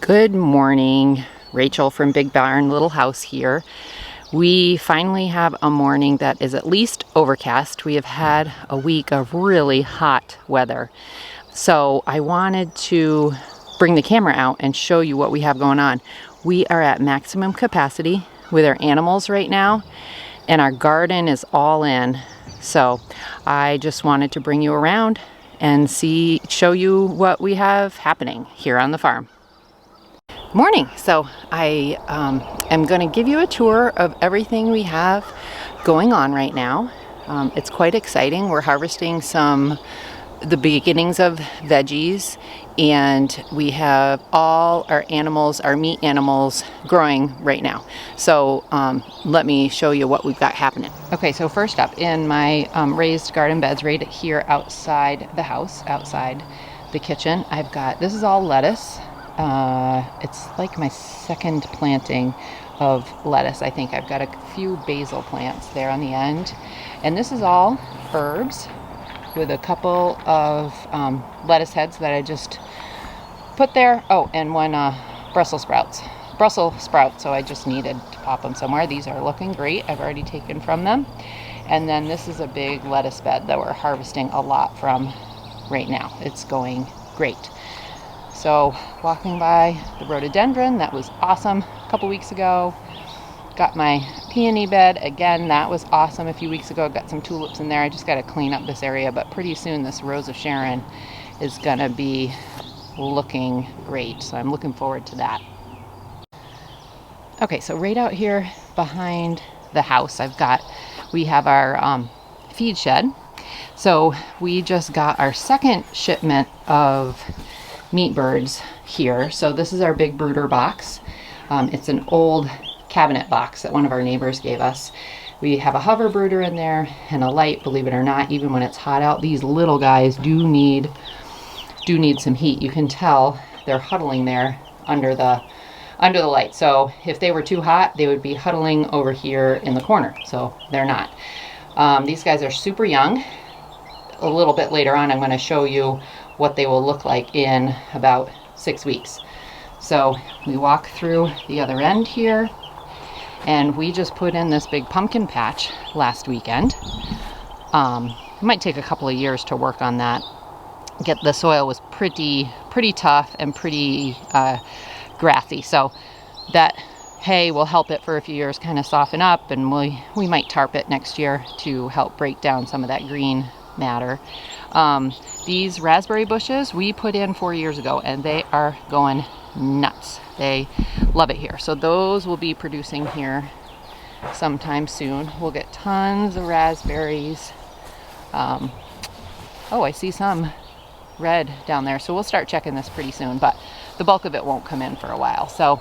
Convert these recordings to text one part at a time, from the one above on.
Good morning, Rachel from Big Barn Little House here. We finally have a morning that is at least overcast. We have had a week of really hot weather. So I wanted to bring the camera out and show you what we have going on. We are at maximum capacity with our animals right now, and our garden is all in. So I just wanted to bring you around and show you what we have happening here on the farm. Morning. So I am going to give you a tour of everything we have going on right now. It's quite exciting. We're harvesting the beginnings of veggies, and we have all our animals, our meat animals, growing right now. So let me show you what we've got happening. Okay, so first up, in my raised garden beds right here outside the house, outside the kitchen, this is all lettuce. It's like my second planting of lettuce. I think I've got a few basil plants there on the end, and this is all herbs with a couple of lettuce heads that I just put there. Oh, and one Brussels sprouts, so I just needed to pop them somewhere. These are looking great. I've already taken from them. And then this is a big lettuce bed that we're harvesting a lot from right now. It's going great. So walking by the rhododendron, that was awesome a couple weeks ago. Got my peony bed, again, that was awesome a few weeks ago. Got some tulips in there. I just got to clean up this area, but pretty soon this Rose of Sharon is going to be looking great. So I'm looking forward to that. Okay, so right out here behind the house, we have our feed shed. So we just got our second shipment of meat birds here. So this is our big brooder box. It's an old cabinet box that one of our neighbors gave us. We have a hover brooder in there and a light. Believe it or not, even when it's hot out, these little guys do need some heat. You can tell they're huddling there under the light. So if they were too hot, they would be huddling over here in the corner. So they're not. These guys are super young. A little bit later on, I'm going to show you what they will look like in about 6 weeks. So we walk through the other end here, and we just put in this big pumpkin patch last weekend. It might take a couple of years to work on that. The soil was pretty tough and pretty grassy, so that hay will help it for a few years kind of soften up, and we might tarp it next year to help break down some of that green matter. These raspberry bushes we put in 4 years ago, and they are going nuts. They love it here. So those will be producing here sometime soon. We'll get tons of raspberries. Oh, I see some red down there. So we'll start checking this pretty soon, but the bulk of it won't come in for a while. So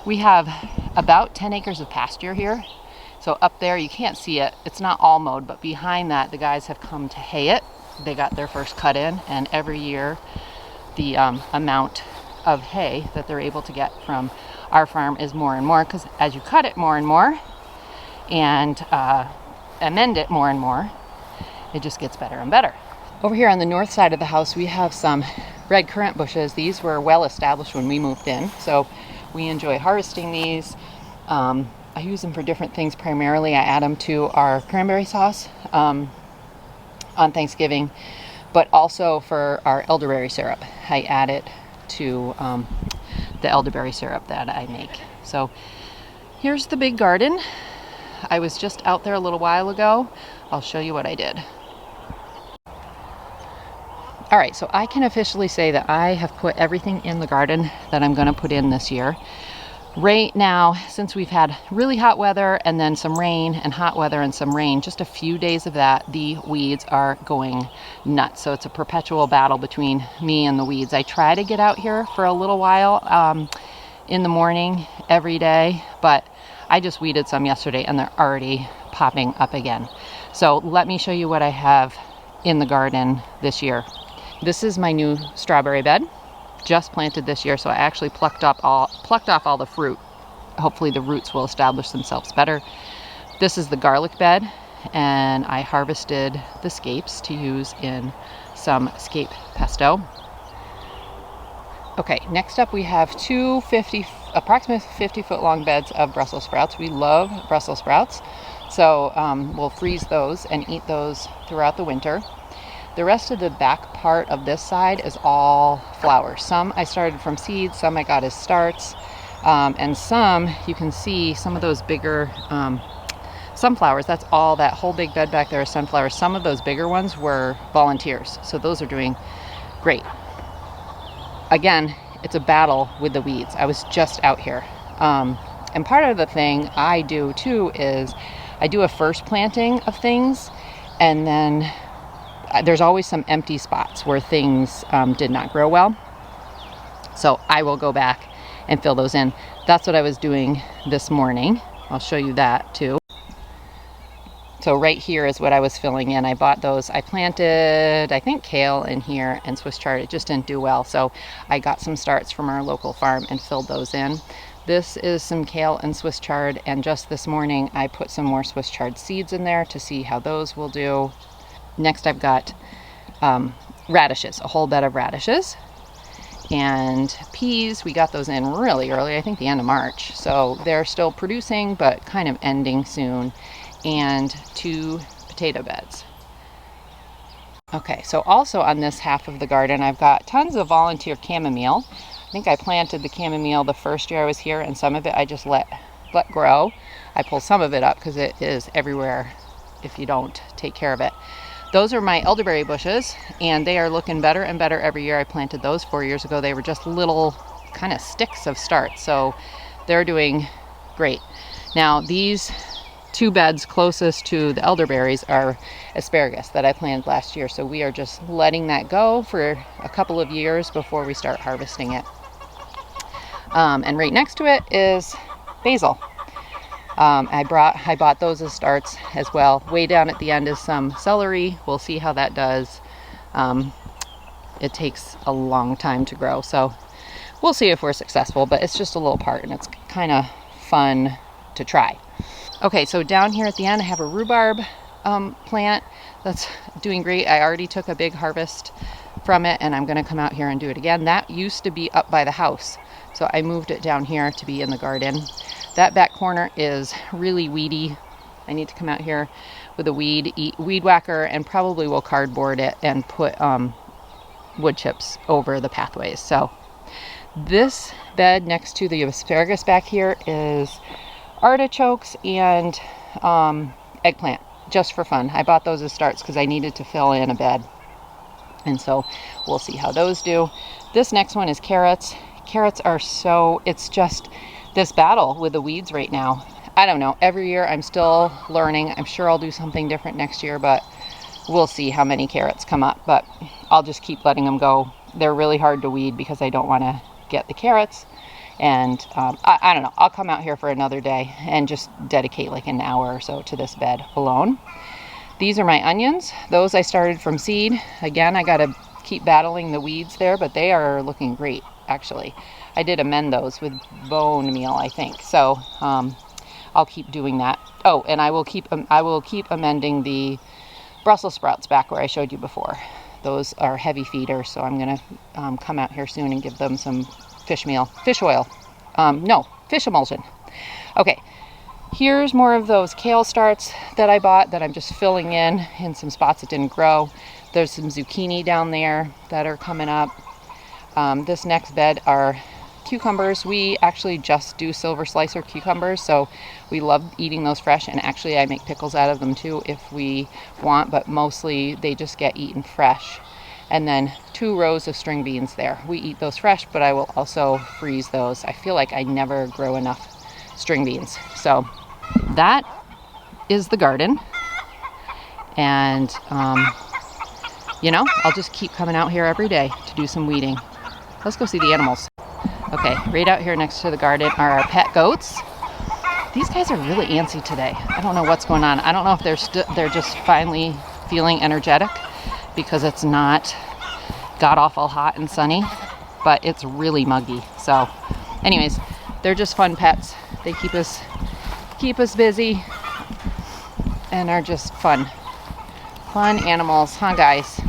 we have about 10 acres of pasture here. So up there, you can't see it. It's not all mowed, but behind that, the guys have come to hay it. They got their first cut in, and every year the amount of hay that they're able to get from our farm is more and more, because as you cut it more and more and amend it more and more, it just gets better and better. Over here on the north side of the house, we have some red currant bushes. These were well established when we moved in, so we enjoy harvesting these. I use them for different things. Primarily, I add them to our cranberry sauce on Thanksgiving, but also for our elderberry syrup. I add it to the elderberry syrup that I make. So here's the big garden. I was just out there a little while ago. I'll show you what I did. All right, so I can officially say that I have put everything in the garden that I'm going to put in this year. Right now, since we've had really hot weather and then some rain and hot weather and some rain, just a few days of that, the weeds are going nuts. So it's a perpetual battle between me and the weeds. I try to get out here for a little while in the morning every day, but I just weeded some yesterday and they're already popping up again. So let me show you what I have in the garden this year. This is my new strawberry bed. Just planted this year, so I actually plucked off all the fruit. Hopefully the roots will establish themselves better. This is the garlic bed, and I harvested the scapes to use in some scape pesto. Okay, next up we have two approximately 50-foot long beds of Brussels sprouts. We love Brussels sprouts, so we'll freeze those and eat those throughout the winter. The rest of the back part of this side is all flowers. Some I started from seeds, some I got as starts, and some, you can see some of those bigger sunflowers. That's all, that whole big bed back there is sunflowers. Some of those bigger ones were volunteers, so those are doing great. Again, it's a battle with the weeds. I was just out here. And part of the thing I do too is I do a first planting of things, and then there's always some empty spots where things did not grow well. So I will go back and fill those in. That's what I was doing this morning. I'll show you that too. So right here is what I was filling in. I bought those. I planted, I think, kale in here and Swiss chard. It just didn't do well. So I got some starts from our local farm and filled those in. This is some kale and Swiss chard. And just this morning, I put some more Swiss chard seeds in there to see how those will do. Next, I've got radishes, a whole bed of radishes. And peas, we got those in really early, I think the end of March. So they're still producing, but kind of ending soon. And 2 potato beds. Okay, so also on this half of the garden, I've got tons of volunteer chamomile. I think I planted the chamomile the first year I was here, and some of it I just let grow. I pull some of it up because it is everywhere if you don't take care of it. Those are my elderberry bushes, and they are looking better and better every year. I planted those 4 years ago. They were just little kind of sticks of start, so they're doing great. Now these 2 beds closest to the elderberries are asparagus that I planted last year. So we are just letting that go for a couple of years before we start harvesting it. And right next to it is basil. I bought those as starts as well. Way down at the end is some celery. We'll see how that does. It takes a long time to grow, so we'll see if we're successful, but it's just a little part and it's kind of fun to try. Okay, so down here at the end, I have a rhubarb plant that's doing great. I already took a big harvest from it, and I'm going to come out here and do it again. That used to be up by the house, so I moved it down here to be in the garden. That back corner is really weedy. I need to come out here with a weed whacker, and probably will cardboard it and put wood chips over the pathways. So this bed next to the asparagus back here is artichokes and eggplant, just for fun. I bought those as starts because I needed to fill in a bed, and so we'll see how those do. This next one is carrots. Carrots are it's just this battle with the weeds right now. I don't know, every year I'm still learning. I'm sure I'll do something different next year, but we'll see how many carrots come up. But I'll just keep letting them go. They're really hard to weed because I don't want to get the carrots. And I don't know, I'll come out here for another day and just dedicate like an hour or so to this bed alone. These are my onions. Those I started from seed. Again, I got to keep battling the weeds there, but they are looking great, actually. I did amend those with bone meal, I think. So I'll keep doing that. Oh, and I will keep amending the Brussels sprouts back where I showed you before. Those are heavy feeders, so I'm going to come out here soon and give them some fish emulsion. Okay, here's more of those kale starts that I bought that I'm just filling in some spots that didn't grow. There's some zucchini down there that are coming up. This next bed are cucumbers. We actually just do silver slicer cucumbers, so we love eating those fresh, and actually I make pickles out of them too if we want, but mostly they just get eaten fresh. And then 2 rows of string beans there. We eat those fresh, but I will also freeze those. I feel like I never grow enough string beans. So that is the garden. And, I'll just keep coming out here every day to do some weeding. Let's go see the animals. Okay, right out here next to the garden are our pet goats. These guys are really antsy today. I don't know what's going on. I don't know if they're just finally feeling energetic, because it's not god-awful hot and sunny, but it's really muggy. So anyways, they're just fun pets. They keep us busy and are just fun animals, huh guys?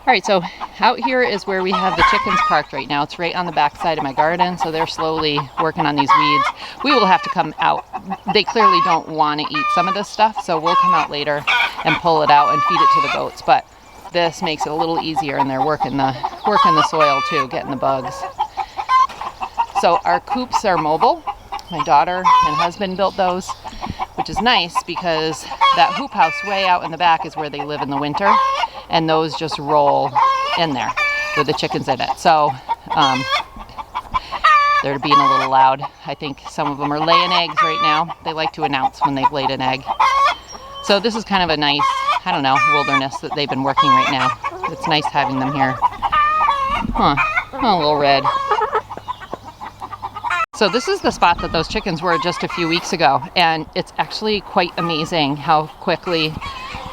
All right, so out here is where we have the chickens parked right now. It's right on the back side of my garden, so they're slowly working on these weeds. We will have to come out. They clearly don't want to eat some of this stuff, so we'll come out later and pull it out and feed it to the goats. But this makes it a little easier, and they're working the soil too, getting the bugs. So our coops are mobile. My daughter and husband built those, which is nice because that hoop house way out in the back is where they live in the winter, and those just roll in there with the chickens in it. So they're being a little loud. I think some of them are laying eggs right now. They like to announce when they've laid an egg. So this is kind of a nice, I don't know, wilderness that they've been working right now. It's nice having them here. Huh, oh, a little red. So this is the spot that those chickens were just a few weeks ago, and it's actually quite amazing how quickly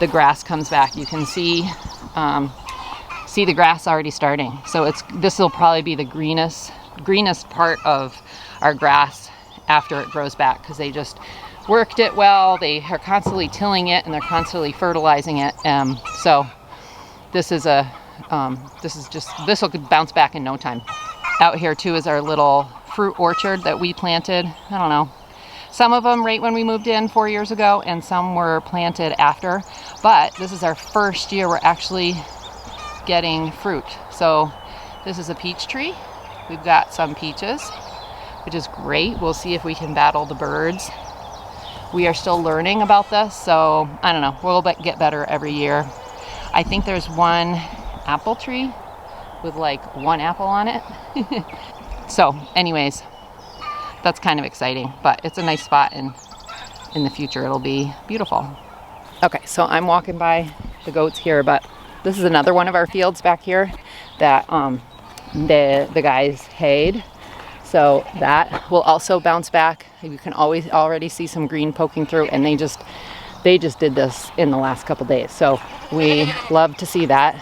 the grass comes back. You can see the grass already starting. So this will probably be the greenest part of our grass after it grows back, because they just worked it well. They are constantly tilling it and they're constantly fertilizing it. So this will bounce back in no time. Out here too is our little fruit orchard that we planted. I don't know, some of them right when we moved in 4 years ago, and some were planted after. But this is our first year we're actually getting fruit. So this is a peach tree. We've got some peaches, which is great. We'll see if we can battle the birds. We are still learning about this, so I don't know. We'll get better every year. I think there's one apple tree with like one apple on it. So anyways, that's kind of exciting, but it's a nice spot, and in the future it'll be beautiful. Okay, so I'm walking by the goats here, but this is another one of our fields back here that the guys hayed. So that will also bounce back. You can already see some green poking through, and they just did this in the last couple days. So we love to see that.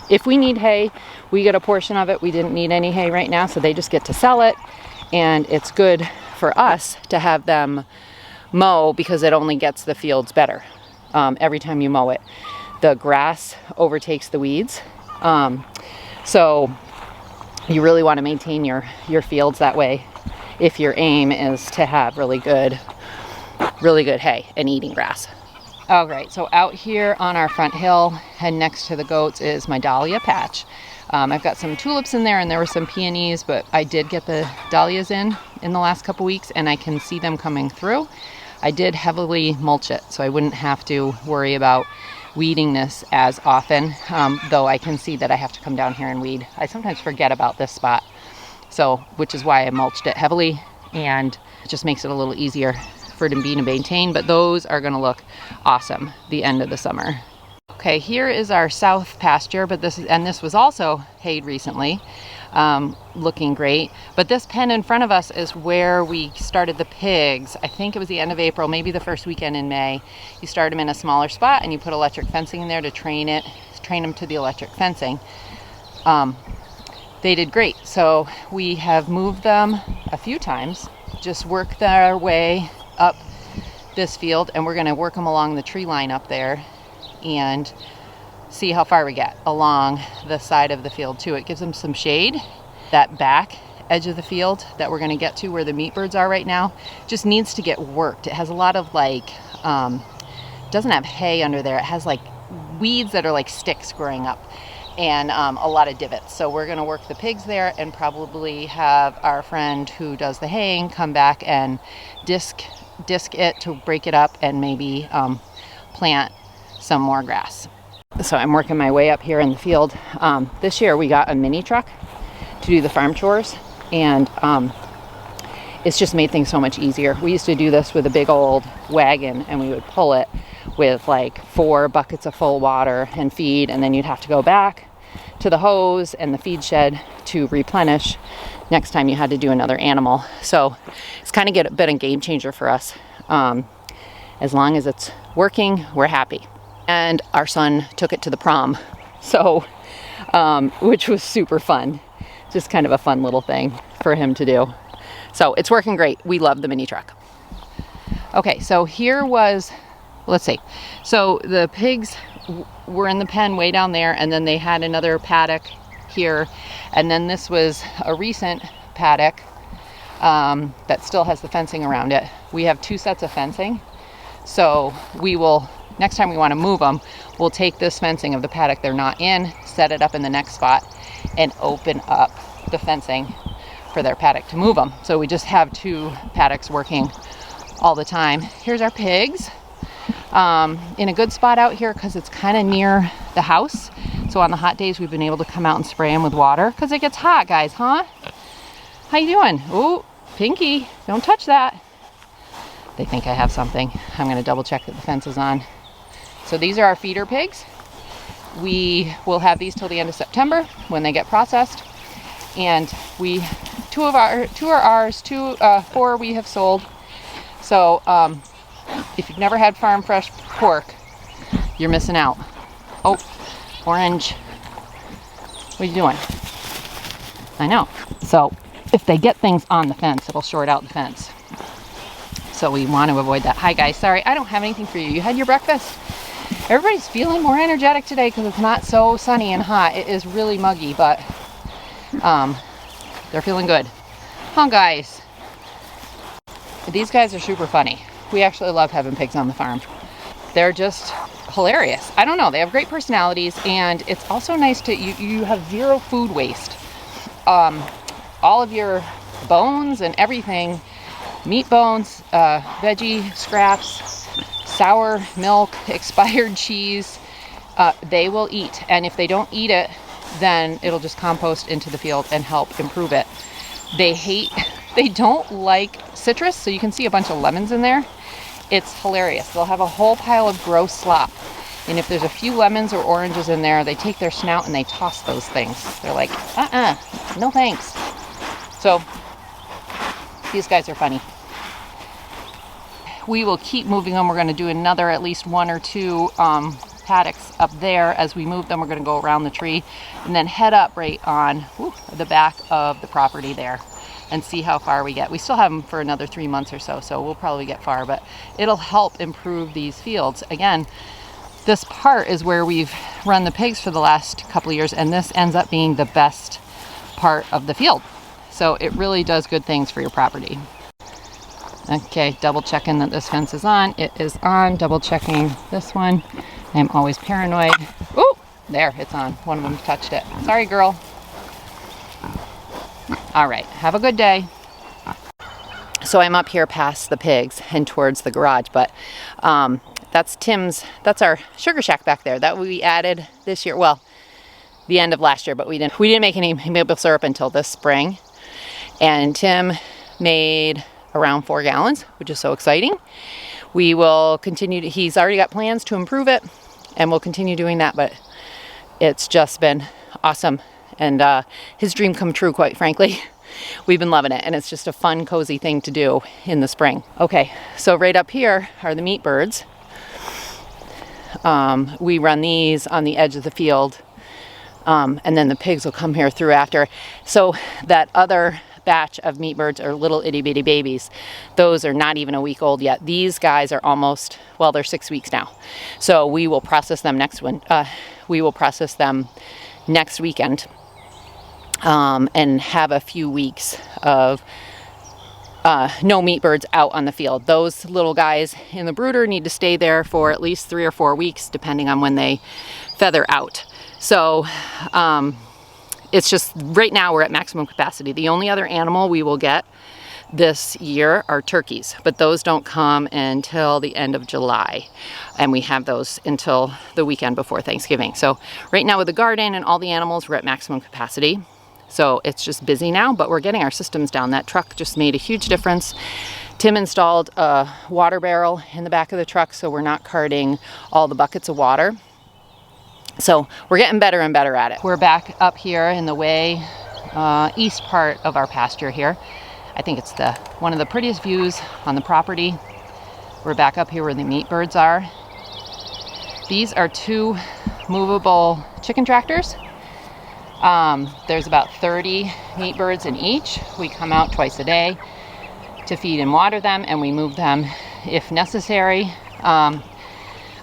If we need hay, we get a portion of it. We didn't need any hay right now, so they just get to sell it. And it's good for us to have them mow, because it only gets the fields better. Every time you mow it, the grass overtakes the weeds. So you really want to maintain your fields that way if your aim is to have really good hay and eating grass. All right, so out here on our front hill and next to the goats is my dahlia patch. I've got some tulips in there, and there were some peonies, but I did get the dahlias in the last couple weeks, and I can see them coming through. I did heavily mulch it, so I wouldn't have to worry about weeding this as often, though I can see that I have to come down here and weed. I sometimes forget about this spot, which is why I mulched it heavily, and it just makes it a little easier for it to be maintained. But those are going to look awesome the end of the summer. Okay, here is our south pasture, but this was also hayed recently, looking great. But this pen in front of us is where we started the pigs. I think it was the end of April, maybe the first weekend in May. You start them in a smaller spot, and you put electric fencing in there to train them to the electric fencing. They did great. So we have moved them a few times, just worked their way up this field, and we're going to work them along the tree line up there and see how far we get along the side of the field too. It gives them some shade. That back edge of the field that we're going to get to where the meat birds are right now just needs to get worked. It has a lot of doesn't have hay under there. It has like weeds that are like sticks growing up, and a lot of divots. So we're going to work the pigs there, and probably have our friend who does the haying come back and disc it to break it up, and maybe plant some more grass. So I'm working my way up here in the field. This year we got a mini truck to do the farm chores, and it's just made things so much easier. We used to do this with a big old wagon, and we would pull it with like 4 buckets of full water and feed, and then you'd have to go back to the hose and the feed shed to replenish next time you had to do another animal. So it's kind of been a game changer for us. As long as it's working, we're happy. And our son took it to the prom, so which was super fun. Just kind of a fun little thing for him to do. So it's working great. We love the mini truck. Okay, so here was let's see. So the pigs were in the pen way down there, and then they had another paddock here, and then this was a recent paddock that still has the fencing around it. We have 2 sets of fencing, so we will, next time we want to move them, we'll take this fencing of the paddock they're not in, set it up in the next spot, and open up the fencing for their paddock to move them. So we just have 2 paddocks working all the time. Here's our pigs in a good spot out here because it's kind of near the house. So on the hot days we've been able to come out and spray them with water because it gets hot, guys, huh? How you doing? Ooh, Pinky, don't touch that. They think I have something. I'm going to double check that the fence is on. So these are our feeder pigs. We will have these till the end of September when they get processed. And we, 2 are ours, 4 we have sold. So if you've never had farm fresh pork, you're missing out. Oh, orange. What are you doing? I know. So if they get things on the fence, it'll short out the fence. So we want to avoid that. Hi guys, sorry, I don't have anything for you. You had your breakfast? Everybody's feeling more energetic today because it's not so sunny and hot. It is really muggy, but they're feeling good. Huh, guys? These guys are super funny. We actually love having pigs on the farm. They're just hilarious. I don't know, they have great personalities, and it's also nice to, you have 0 food waste. All of your bones and everything, meat bones, veggie scraps, sour milk, expired cheese, they will eat. And if they don't eat it, then it'll just compost into the field and help improve it. They don't like citrus, so you can see a bunch of lemons in there. It's hilarious. They'll have a whole pile of gross slop. And if there's a few lemons or oranges in there, they take their snout and they toss those things. They're like, no thanks. So these guys are funny. We will keep moving them. We're going to do another at least 1 or 2 paddocks up there. As we move them, we're going to go around the tree and then head up right on the back of the property there and see how far we get. We still have them for another 3 months or so, so we'll probably get far, but it'll help improve these fields. Again, this part is where we've run the pigs for the last couple of years, and this ends up being the best part of the field. So it really does good things for your property. Okay, double checking that this fence is on. It is on. Double checking this one. I'm always paranoid. Oh, there, it's on. One of them touched it. Sorry, girl. All right, have a good day. So I'm up here past the pigs and towards the garage, but that's that's our sugar shack back there that we added this year. Well, the end of last year, but we didn't make any maple syrup until this spring. And Tim made around 4 gallons, which is so exciting. We will continue he's already got plans to improve it, and we'll continue doing that, but it's just been awesome. And his dream come true, quite frankly. We've been loving it, and it's just a fun, cozy thing to do in the spring. Okay, so right up here are the meat birds. We run these on the edge of the field, and then the pigs will come here through after. So that other batch of meat birds are little itty bitty babies. Those are not even a week old yet. These guys are almost, well, they're 6 weeks now. So we will process them next weekend. And have a few weeks of no meat birds out on the field. Those little guys in the brooder need to stay there for at least 3 or 4 weeks, depending on when they feather out. So it's just, right now we're at maximum capacity. The only other animal we will get this year are turkeys, but those don't come until the end of July, and we have those until the weekend before Thanksgiving. So right now with the garden and all the animals, we're at maximum capacity. So it's just busy now, but we're getting our systems down. That truck just made a huge difference. Tim installed a water barrel in the back of the truck, so we're not carting all the buckets of water. So we're getting better and better at it. We're back up here in the way east part of our pasture here. I think it's one of the prettiest views on the property. We're back up here where the meat birds are. These are 2 movable chicken tractors. There's about 30 meat birds in each. We come out twice a day to feed and water them, and we move them if necessary.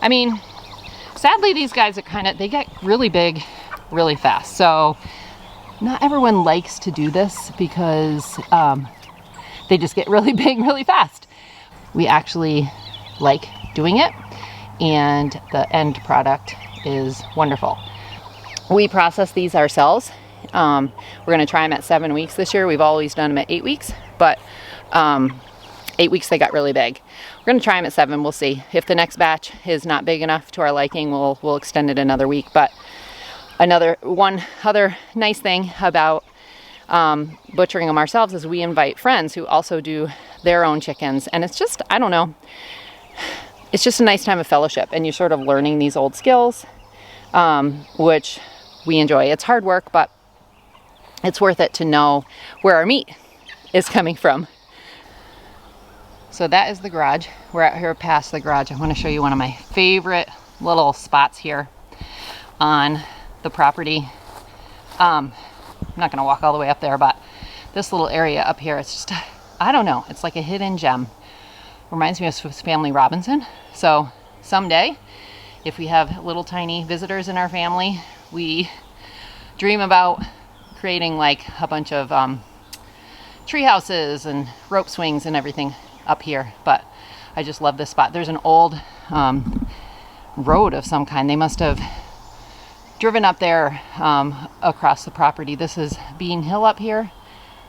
I mean, sadly these guys are they get really big really fast. So not everyone likes to do this because they just get really big really fast. We actually like doing it, and the end product is wonderful. We process these ourselves. We're going to try them at 7 weeks this year. We've always done them at 8 weeks, but 8 weeks they got really big. We're going to try them at 7. We'll see. If the next batch is not big enough to our liking, we'll extend it another week. But one other nice thing about butchering them ourselves is we invite friends who also do their own chickens, and it's just, I don't know, it's just a nice time of fellowship, and you're sort of learning these old skills, which we enjoy. It's hard work, but it's worth it to know where our meat is coming from. So that is the garage. We're out here past the garage. I want to show you one of my favorite little spots here on the property. I'm not going to walk all the way up there, but this little area up here, it's just, I don't know, it's like a hidden gem. Reminds me of Swiss Family Robinson. So someday, if we have little tiny visitors in our family, we dream about creating like a bunch of tree houses and rope swings and everything up here. But I just love this spot. There's an old road of some kind. They must have driven up there across the property. This is Bean Hill up here.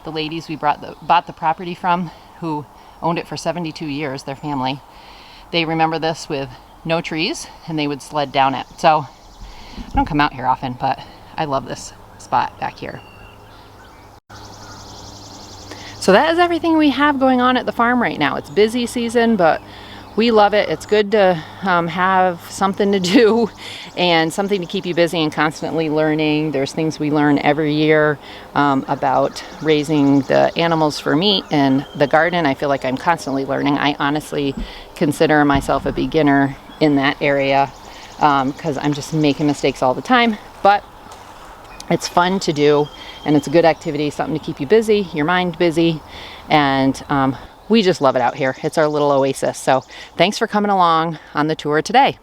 The ladies we bought the property from, who owned it for 72 years, their family, they remember this with no trees, and they would sled down it. So I don't come out here often, but I love this spot back here. So that is everything we have going on at the farm right now. It's busy season, but we love it. It's good to have something to do and something to keep you busy and constantly learning. There's things we learn every year about raising the animals for meat, and the garden. I feel like I'm constantly learning. I honestly consider myself a beginner in that area because I'm just making mistakes all the time. But it's fun to do, and it's a good activity, something to keep you busy, your mind busy, and we just love it out here. It's our little oasis. So thanks for coming along on the tour today.